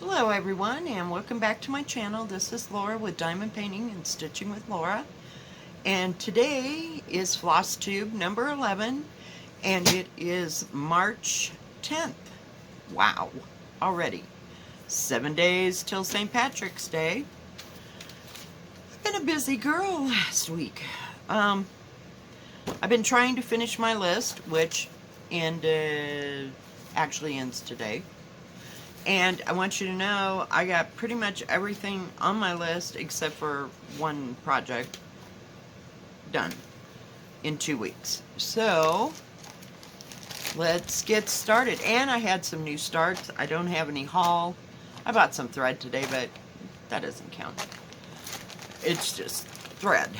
Hello everyone and welcome back to my channel. This is Laura with Diamond Painting and Stitching with Laura. And today is Flosstube number 11 and it is March 10th. Wow, already 7 days till St. Patrick's Day. I've been a busy girl last week. I've been trying to finish my list, which actually ends today. And I want you to know I got pretty much everything on my list except for one project done in 2 weeks. So let's get started. And I had some new starts. I don't have any haul. I bought some thread today, but that doesn't count. It's just thread.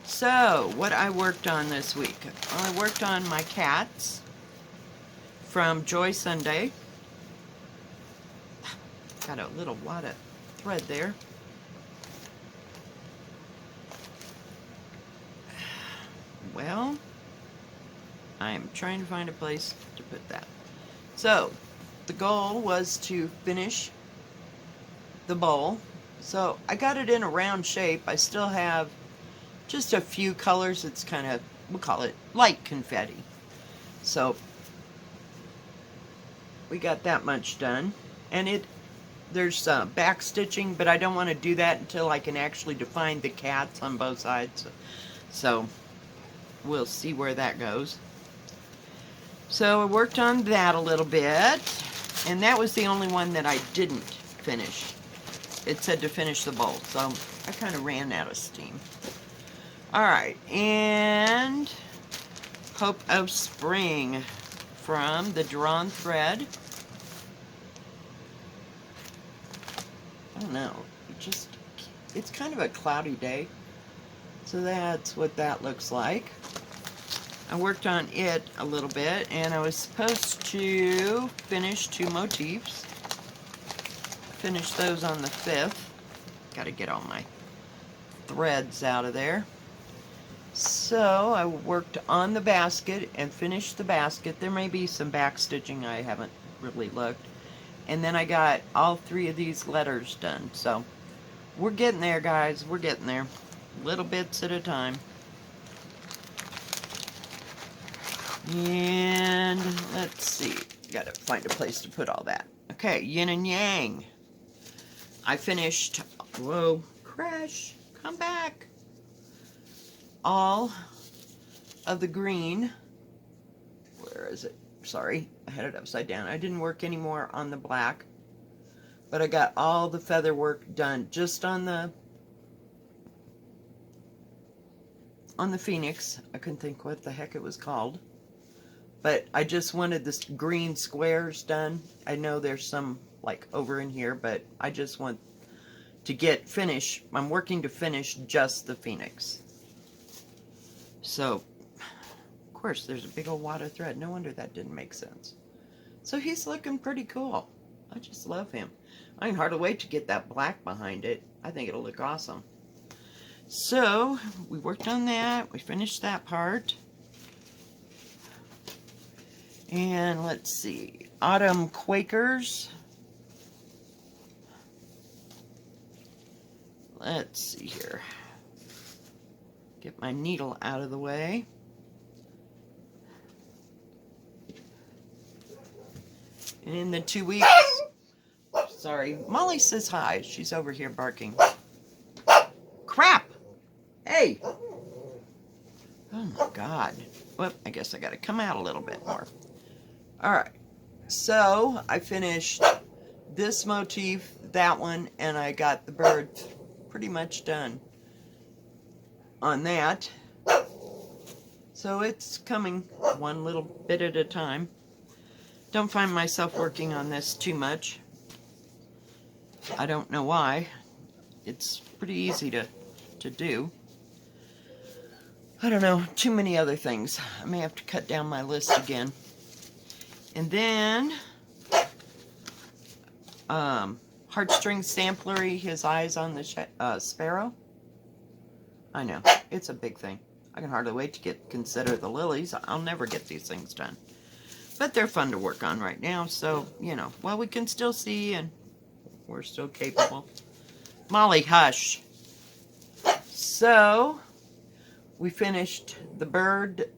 So what I worked on this week. I worked on my cats from Joy Sunday. Got a little wad of thread there. Well, I'm trying to find a place to put that. So, the goal was to finish the bowl. So, I got it in a round shape. I still have just a few colors. It's kind of, we'll call it light confetti. So, we got that much done. And there's back stitching, but I don't want to do that until I can actually define the cats on both sides. So we'll see where that goes. So I worked on that a little bit, and that was the only one that I didn't finish. It said to finish the bowl, so I kind of ran out of steam. Alright, and Hope of Spring from the Drawn Thread. I don't know, it's kind of a cloudy day, so that's what that looks like. I worked on it a little bit, and I was supposed to finish 2 motifs. Finish those on the 5th. Got to get all my threads out of there. So I worked on the basket and finished the basket. There may be some back stitching, I haven't really looked. And then I got all 3 of these letters done. So we're getting there, guys. We're getting there. Little bits at a time. And let's see. Got to find a place to put all that. Okay, yin and yang. I finished, whoa, crash, come back. All of the green. Where is it? Sorry, I had it upside down. I didn't work anymore on the black, but I got all the feather work done just on the Phoenix. I couldn't think what the heck it was called, but I just wanted this green squares done. I know there's some like over in here, but I just want to get finish. I'm working to finish just the Phoenix. So of course, there's a big old wad of thread. No wonder that didn't make sense. So he's looking pretty cool. I just love him. I can hardly wait to get that black behind it. I think it'll look awesome. So, we worked on that. We finished that part. And let's see. Autumn Quakers. Let's see here. Get my needle out of the way. And in the 2 weeks, sorry, Molly says hi. She's over here barking. Crap! Hey! Oh my God. Whoop, I guess I gotta come out a little bit more. Alright, so I finished this motif, that one, and I got the bird pretty much done on that. So it's coming one little bit at a time. Don't find myself working on this too much. I don't know why. It's pretty easy to do. I don't know, too many other things. I may have to cut down my list again. And then, Heartstring Samplery, his eyes on the sparrow. I know, it's a big thing. I can hardly wait to consider the lilies. I'll never get these things done. But they're fun to work on right now, so, you know, while we can still see and we're still capable. Molly, hush. So, we finished the bird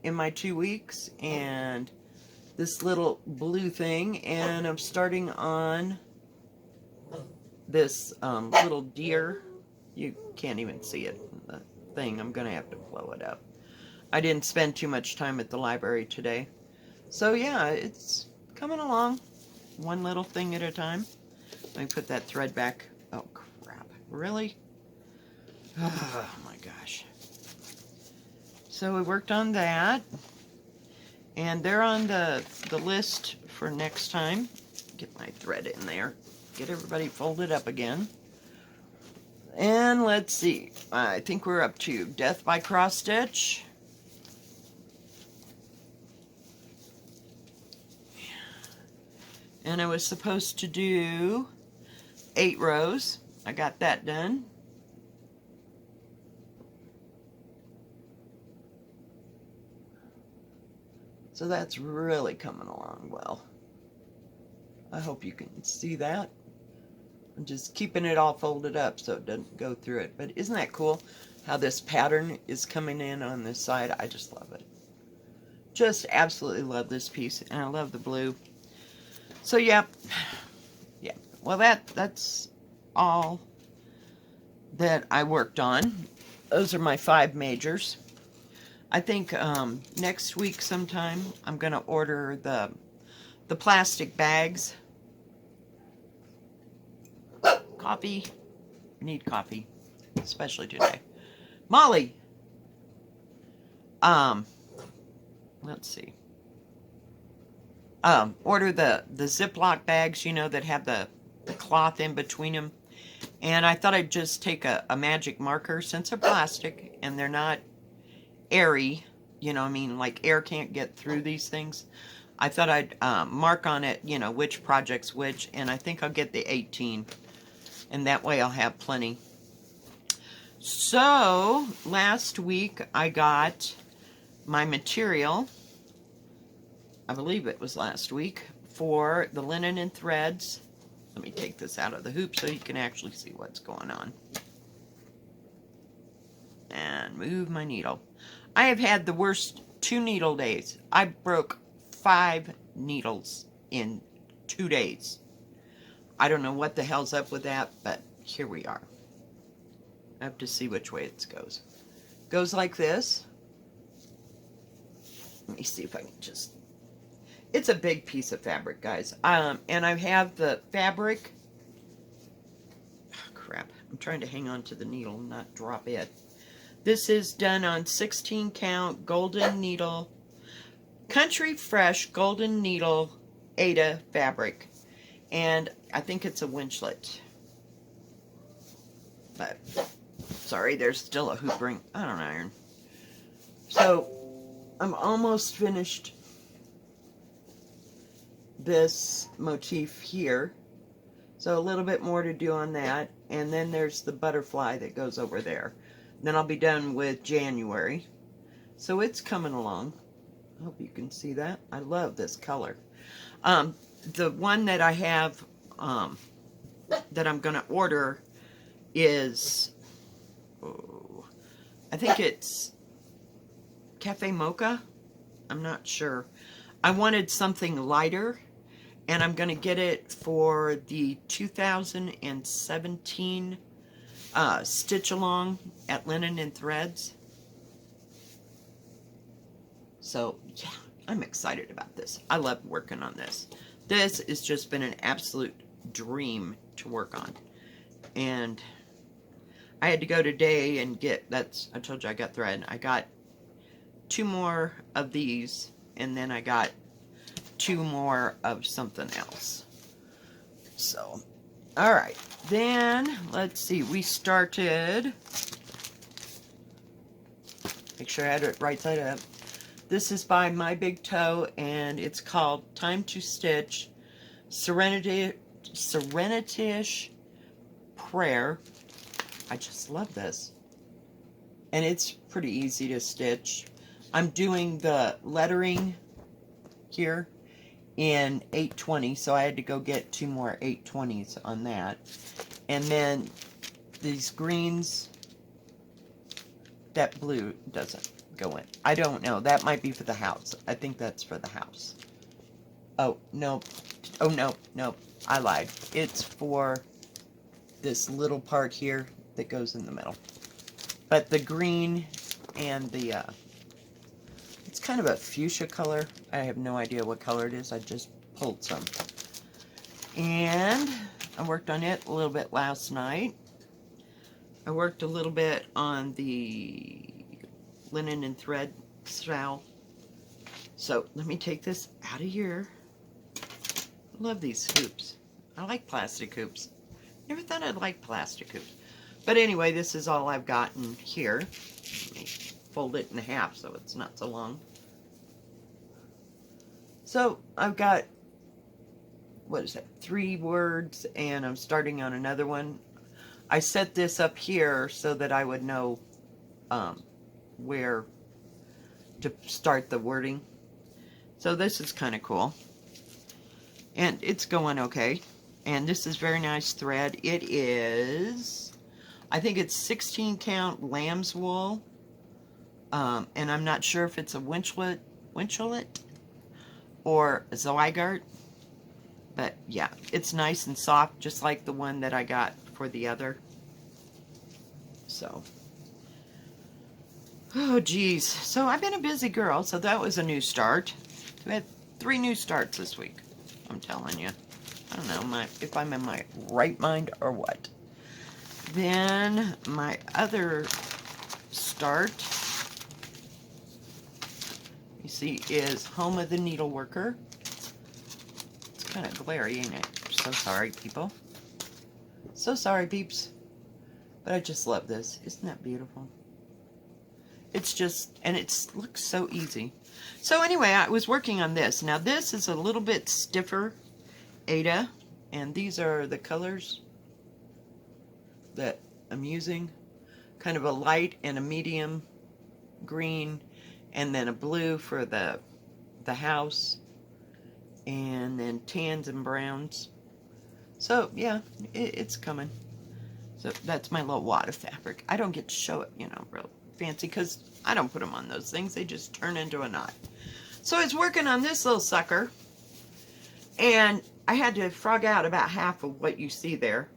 in my 2 weeks and this little blue thing, and I'm starting on this little deer. You can't even see it, the thing. I'm going to have to blow it up. I didn't spend too much time at the library today. So yeah, it's coming along, one little thing at a time. Let me put that thread back. Oh crap, really? Oh my gosh. So we worked on that, and they're on the list for next time. Get my thread in there, get everybody folded up again. And let's see, I think we're up to Death by Cross Stitch. And I was supposed to do 8 rows. I got that done. So that's really coming along well. I hope you can see that. I'm just keeping it all folded up so it doesn't go through it. But isn't that cool how this pattern is coming in on this side? I just love it. Just absolutely love this piece, and I love the blue. So yeah, well that's all that I worked on. Those are my 5 majors. I think next week sometime I'm gonna order the plastic bags. Coffee, I need coffee, especially today. Molly, let's see. Order the Ziploc bags, you know, that have the cloth in between them. And I thought I'd just take a magic marker, since they're plastic and they're not airy, you know what I mean, like air can't get through these things. I thought I'd mark on it, you know, which project's which, and I think I'll get the 18. And that way I'll have plenty. So, last week I got my material, I believe it was last week, for the linen and threads. Let me take this out of the hoop so you can actually see what's going on. And move my needle. I have had the worst 2 needle days. I broke 5 needles in 2 days. I don't know what the hell's up with that, but here we are. I have to see which way it goes. Goes like this. Let me see if I can just... It's a big piece of fabric, guys. And I have the fabric... Oh, crap. I'm trying to hang on to the needle and not drop it. This is done on 16 count golden needle, Country Fresh golden needle Aida fabric. And I think it's a winchlet. But, sorry, there's still a hoop ring on an iron. So, I'm almost finished this motif here. So a little bit more to do on that. And then there's the butterfly that goes over there. Then I'll be done with January. So it's coming along. I hope you can see that. I love this color. The one that I have that I'm going to order is, I think it's Cafe Mocha. I'm not sure. I wanted something lighter, and I'm going to get it for the 2017 Stitch Along at Linen and Threads. So, yeah, I'm excited about this. I love working on this. This has just been an absolute dream to work on. And I had to go today and get, I told you I got thread. I got 2 more of these, and then I got 2 more of something else. So, alright. Then, let's see, we started, make sure I had it right side up. This is by My Big Toe, and it's called Time to Stitch Serenity-ish Prayer. I just love this. And it's pretty easy to stitch. I'm doing the lettering here in 820, so I had to go get 2 more 820s on that. And then these greens, that blue doesn't go in. I don't know. That might be for the house. I think that's for the house. Oh, no. Oh, no, no. I lied. It's for this little part here that goes in the middle. But the green and the, it's kind of a fuchsia color. I have no idea what color it is. I just pulled some. And I worked on it a little bit last night. I worked a little bit on the linen and thread trowel. So let me take this out of here. I love these hoops. I like plastic hoops. Never thought I'd like plastic hoops. But anyway, this is all I've gotten here. Let me fold it in half so it's not so long. So I've got, what is that, 3 words, and I'm starting on another one. I set this up here so that I would know where to start the wording. So this is kind of cool. And it's going okay. And this is very nice thread. It is, I think it's 16 count lamb's wool. And I'm not sure if it's a winchlet or a Zweigart. But yeah, it's nice and soft, just like the one that I got for the other. So, oh geez. So I've been a busy girl, so that was a new start. We had 3 new starts this week, I'm telling you. I don't know if I'm in my right mind or what. Then my other start, you see, is Home of the Needleworker. It's kind of glary, ain't it? So sorry, people. So sorry, peeps. But I just love this. Isn't that beautiful? It's just, and it looks so easy. So anyway, I was working on this. Now this is a little bit stiffer Ada, and these are the colors that I'm using. Kind of a light and a medium green, and then a blue for the house, and then tans and browns. So yeah, it's coming. So that's my little wad of fabric. I don't get to show it, you know, real fancy, because I don't put them on those things. They just turn into a knot. So I was working on this little sucker, and I had to frog out about half of what you see there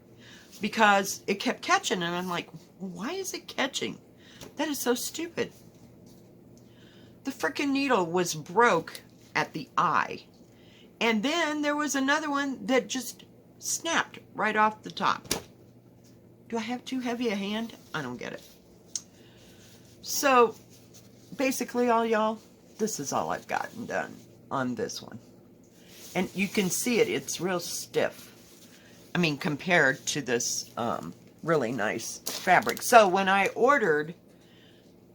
because it kept catching, and I'm like, why is it catching? That is so stupid. The frickin' needle was broke at the eye, and then there was another one that just snapped right off the top. Do I have too heavy a hand? I don't get it. So basically, all y'all, this is all I've gotten done on this one. And you can see it, it's real stiff. I mean, compared to this really nice fabric. So when I ordered,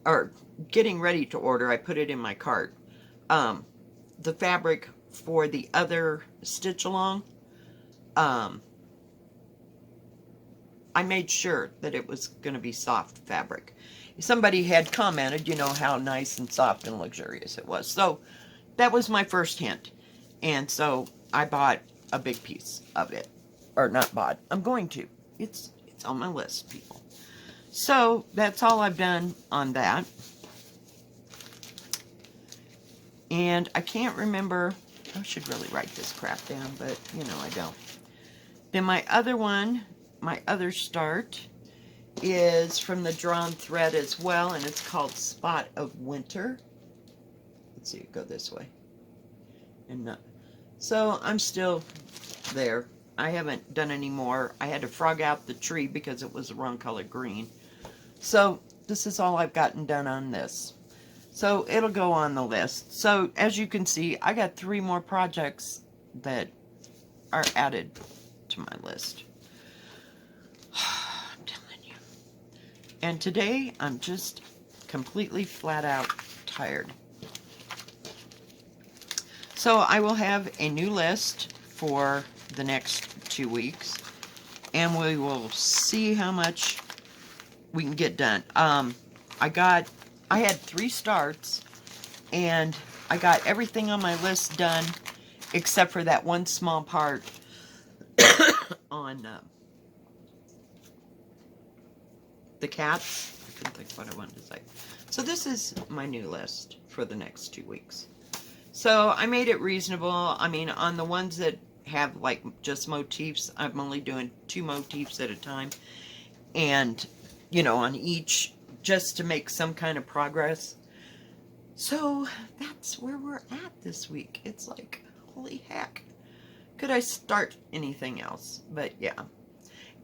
or getting ready to order, I put it in my cart. The fabric for the other stitch along, I made sure that it was going to be soft fabric. Somebody had commented, you know, how nice and soft and luxurious it was. So that was my first hint. And so I bought a big piece of it. Or not bought. I'm going to. It's on my list, people. So that's all I've done on that. And I can't remember. I should really write this crap down, but you know I don't. Then my other one, my other start, is from the drawn thread as well, and it's called Spot of Winter. Let's see it go this way. And not. So I'm still there. I haven't done any more. I had to frog out the tree because it was the wrong color green. So this is all I've gotten done on this. So it'll go on the list. So as you can see, I got 3 more projects that are added to my list. I'm telling you. And today I'm just completely flat out tired. So I will have a new list for the next 2 weeks, and we will see how much we can get done. I had 3 starts, and I got everything on my list done except for that one small part on the cats. I couldn't think of what I wanted to say. So this is my new list for the next 2 weeks. So I made it reasonable. I mean, on the ones that have like just motifs, I'm only doing 2 motifs at a time. And, you know, on each, just to make some kind of progress. So that's where we're at this week. It's like, holy heck. Could I start anything else? But yeah.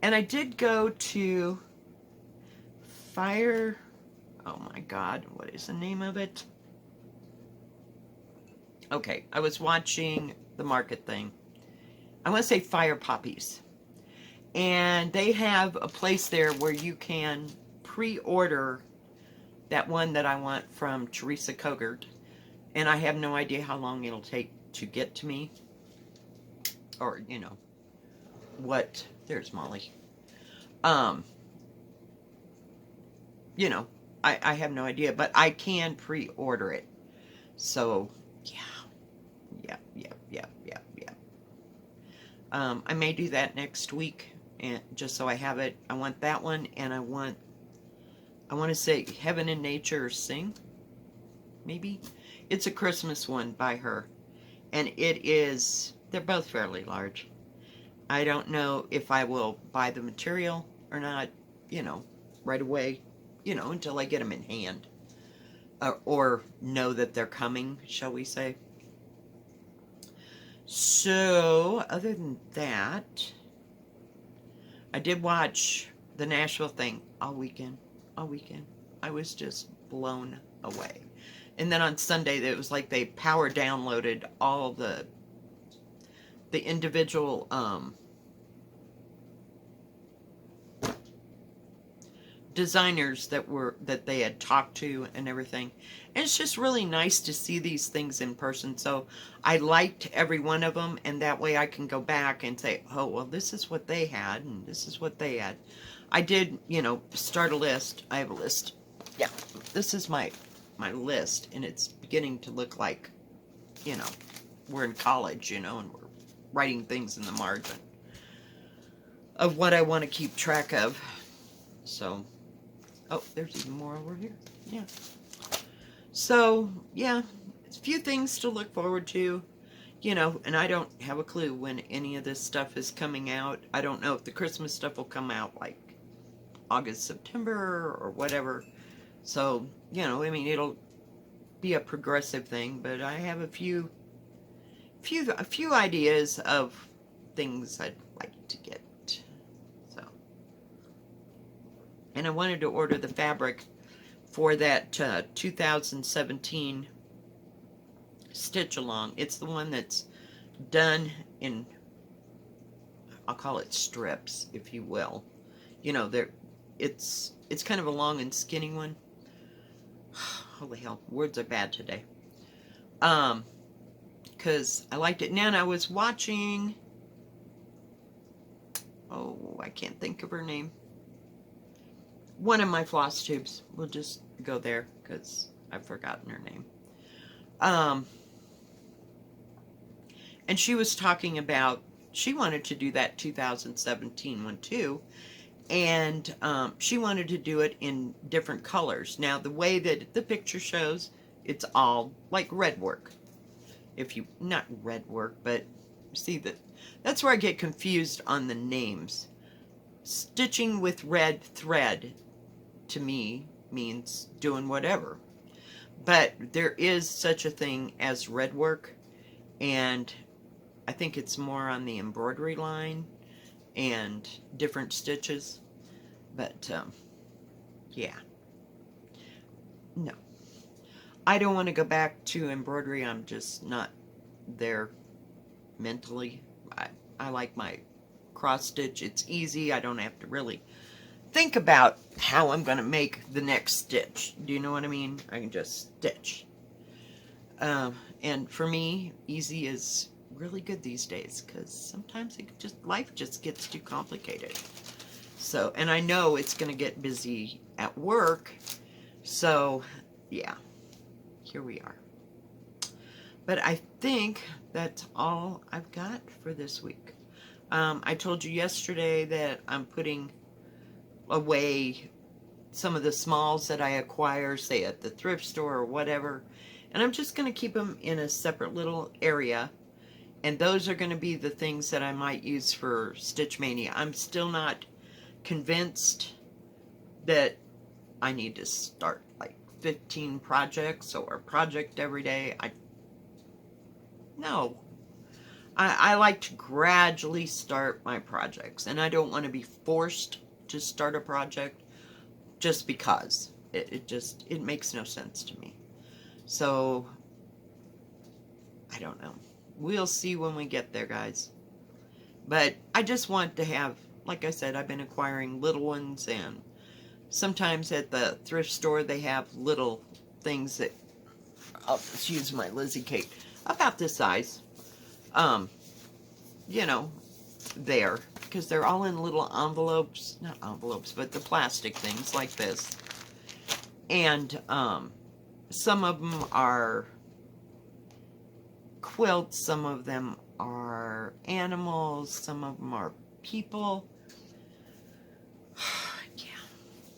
And I did go to Fire... Oh my God, what is the name of it? Okay, I was watching the market thing. I want to say Fire Poppies. And they have a place there where you can pre-order that one that I want from Teresa Kogert. And I have no idea how long it'll take to get to me. Or, you know, what... There's Molly. You know, I have no idea, but I can pre-order it. So, yeah. I may do that next week, and just so I have it. I want that one, and I want to say Heaven and Nature Sing, maybe. It's a Christmas one by her, and it is, they're both fairly large. I don't know if I will buy the material or not, you know, right away, you know, until I get them in hand, or know that they're coming, shall we say. So, other than that, I did watch the Nashville thing all weekend. I was just blown away. And then on Sunday, it was like they power downloaded all the individual designers that they had talked to and everything. And it's just really nice to see these things in person. So I liked every one of them, and that way I can go back and say, oh, well, this is what they had, and this is what they had. I did, you know, start a list. I have a list. Yeah, this is my list, and it's beginning to look like, you know, we're in college, you know, and we're writing things in the margin of what I want to keep track of. So, oh, there's even more over here. Yeah. So, yeah, it's a few things to look forward to, you know, and I don't have a clue when any of this stuff is coming out. I don't know if the Christmas stuff will come out like August, September, or whatever. So, you know, I mean, it'll be a progressive thing, but I have a few ideas of things I'd like to get. So, and I wanted to order the fabric for that 2017 stitch along. It's the one that's done in, I'll call it strips, if you will. You know, it's kind of a long and skinny one. Holy hell, words are bad today. Because I liked it. Now, and I was watching, oh, I can't think of her name. One of my Flosstubes. We'll just go there because I've forgotten her name. And she was talking about, she wanted to do that 2017 one too. And she wanted to do it in different colors. Now, the way that the picture shows, it's all like red work. Not red work, but see, that's where I get confused on the names. Stitching with red thread, to me, means doing whatever. But there is such a thing as red work, and I think it's more on the embroidery line and different stitches. But, yeah. No. I don't want to go back to embroidery. I'm just not there mentally. I like my cross stitch. It's easy. I don't have to really think about how I'm going to make the next stitch. Do you know what I mean? I can just stitch. And for me, easy is really good these days, because sometimes life just gets too complicated. So, and I know it's going to get busy at work. So, yeah. Here we are. But I think that's all I've got for this week. I told you yesterday that I'm putting away some of the smalls that I acquire, say at the thrift store or whatever, and I'm just going to keep them in a separate little area, and those are going to be the things that I might use for Stitch Mania. I'm still not convinced that I need to start like 15 projects or a project every day. No. I like to gradually start my projects, and I don't want to be forced to start a project just because. It makes no sense to me. So, I don't know. We'll see when we get there, guys. But I just want to have, like I said, I've been acquiring little ones, and sometimes at the thrift store they have little things that, I'll just use my Lizzie cake, about this size. You know, there, because they're all in little envelopes, not envelopes, but the plastic things like this. And some of them are quilts, some of them are animals, some of them are people. Yeah.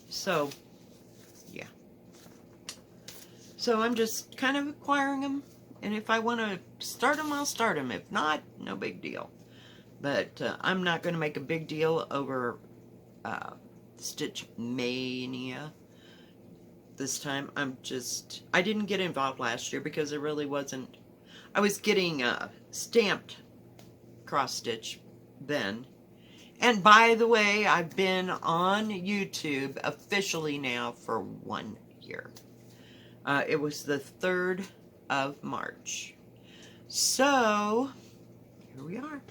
So, yeah. So I'm just kind of acquiring them. And if I want to start them, I'll start them. If not, no big deal. But I'm not going to make a big deal over Stitch Mania this time. I didn't get involved last year because there really wasn't. I was getting stamped cross stitch then. And by the way, I've been on YouTube officially now for 1 year. It was the 3rd of March. So, here we are.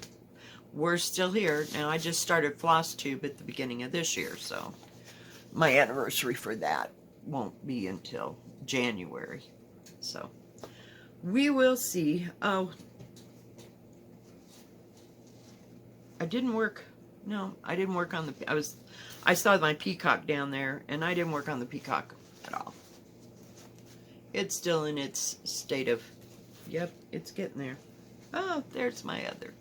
We're still here. Now, I just started Flosstube at the beginning of this year, so my anniversary for that won't be until January. So, we will see. Oh, I didn't work. No, I didn't work on the... I saw my peacock down there, and I didn't work on the peacock at all. It's still in its state of... Yep, it's getting there. Oh, there's my other...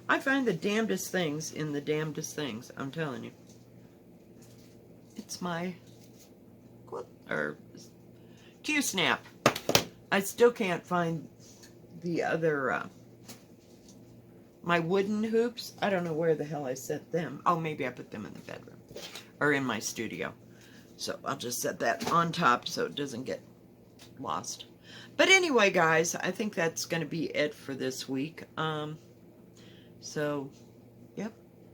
I find the damnedest things in the damnedest things, I'm telling you. It's my Q-snap. I still can't find the other, my wooden hoops. I don't know where the hell I set them. Oh, maybe I put them in the bedroom or in my studio. So I'll just set that on top so it doesn't get lost. But anyway, guys, I think that's going to be it for this week. So, yep,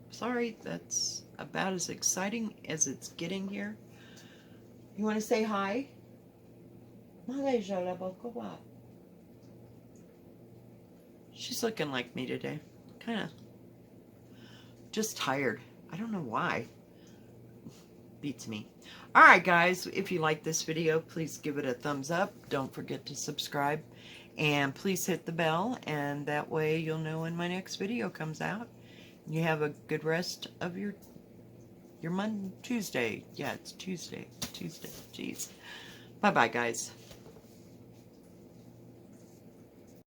sorry, that's about as exciting as it's getting here. You want to say hi? She's looking like me today. Kind of just tired. I don't know why. Beats me. Alright, guys, if you like this video, please give it a thumbs up. Don't forget to subscribe. And please hit the bell, and that way you'll know when my next video comes out. You have a good rest of your Monday, Tuesday. Yeah, it's Tuesday. Jeez. Bye-bye, guys.